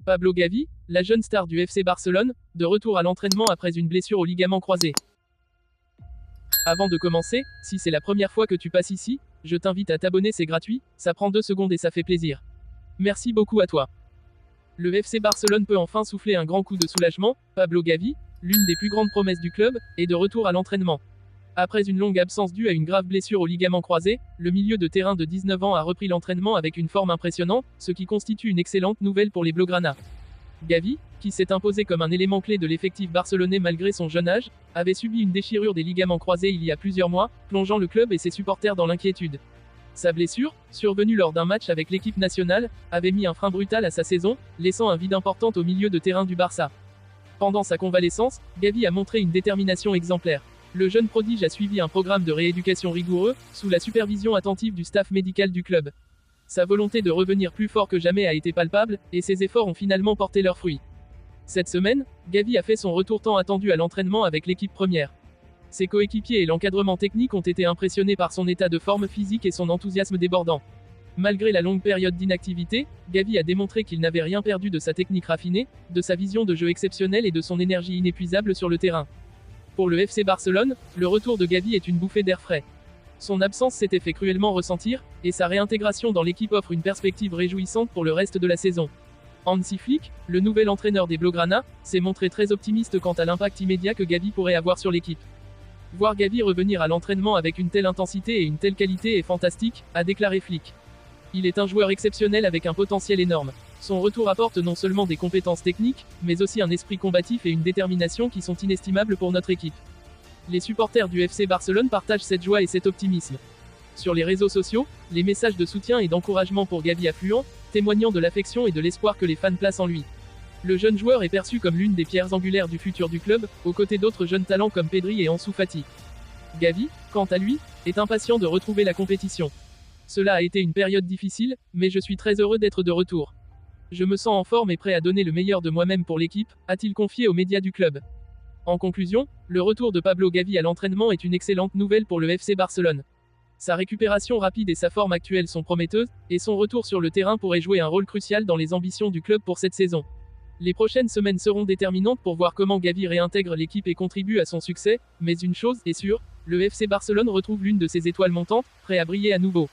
Pablo Gavi, la jeune star du FC Barcelone, de retour à l'entraînement après une blessure au ligament croisé. Avant de commencer, si c'est la première fois que tu passes ici, je t'invite à t'abonner, c'est gratuit, ça prend 2 secondes et ça fait plaisir. Merci beaucoup à toi. Le FC Barcelone peut enfin souffler un grand coup de soulagement. Pablo Gavi, l'une des plus grandes promesses du club, est de retour à l'entraînement. Après une longue absence due à une grave blessure au ligament croisé, le milieu de terrain de 19 ans a repris l'entraînement avec une forme impressionnante, ce qui constitue une excellente nouvelle pour les Blaugrana. Gavi, qui s'est imposé comme un élément clé de l'effectif barcelonais malgré son jeune âge, avait subi une déchirure des ligaments croisés il y a plusieurs mois, plongeant le club et ses supporters dans l'inquiétude. Sa blessure, survenue lors d'un match avec l'équipe nationale, avait mis un frein brutal à sa saison, laissant un vide important au milieu de terrain du Barça. Pendant sa convalescence, Gavi a montré une détermination exemplaire. Le jeune prodige a suivi un programme de rééducation rigoureux, sous la supervision attentive du staff médical du club. Sa volonté de revenir plus fort que jamais a été palpable, et ses efforts ont finalement porté leurs fruits. Cette semaine, Gavi a fait son retour tant attendu à l'entraînement avec l'équipe première. Ses coéquipiers et l'encadrement technique ont été impressionnés par son état de forme physique et son enthousiasme débordant. Malgré la longue période d'inactivité, Gavi a démontré qu'il n'avait rien perdu de sa technique raffinée, de sa vision de jeu exceptionnelle et de son énergie inépuisable sur le terrain. Pour le FC Barcelone, le retour de Gavi est une bouffée d'air frais. Son absence s'était fait cruellement ressentir, et sa réintégration dans l'équipe offre une perspective réjouissante pour le reste de la saison. Hansi Flick, le nouvel entraîneur des Blaugrana, s'est montré très optimiste quant à l'impact immédiat que Gavi pourrait avoir sur l'équipe. Voir Gavi revenir à l'entraînement avec une telle intensité et une telle qualité est fantastique, a déclaré Flick. Il est un joueur exceptionnel avec un potentiel énorme. Son retour apporte non seulement des compétences techniques, mais aussi un esprit combatif et une détermination qui sont inestimables pour notre équipe. Les supporters du FC Barcelone partagent cette joie et cet optimisme. Sur les réseaux sociaux, les messages de soutien et d'encouragement pour Gavi affluent, témoignant de l'affection et de l'espoir que les fans placent en lui. Le jeune joueur est perçu comme l'une des pierres angulaires du futur du club, aux côtés d'autres jeunes talents comme Pedri et Ansu Fati. Gavi, quant à lui, est impatient de retrouver la compétition. Cela a été une période difficile, mais je suis très heureux d'être de retour. Je me sens en forme et prêt à donner le meilleur de moi-même pour l'équipe, a-t-il confié aux médias du club. En conclusion, le retour de Pablo Gavi à l'entraînement est une excellente nouvelle pour le FC Barcelone. Sa récupération rapide et sa forme actuelle sont prometteuses, et son retour sur le terrain pourrait jouer un rôle crucial dans les ambitions du club pour cette saison. Les prochaines semaines seront déterminantes pour voir comment Gavi réintègre l'équipe et contribue à son succès, mais une chose est sûre, le FC Barcelone retrouve l'une de ses étoiles montantes, prêt à briller à nouveau.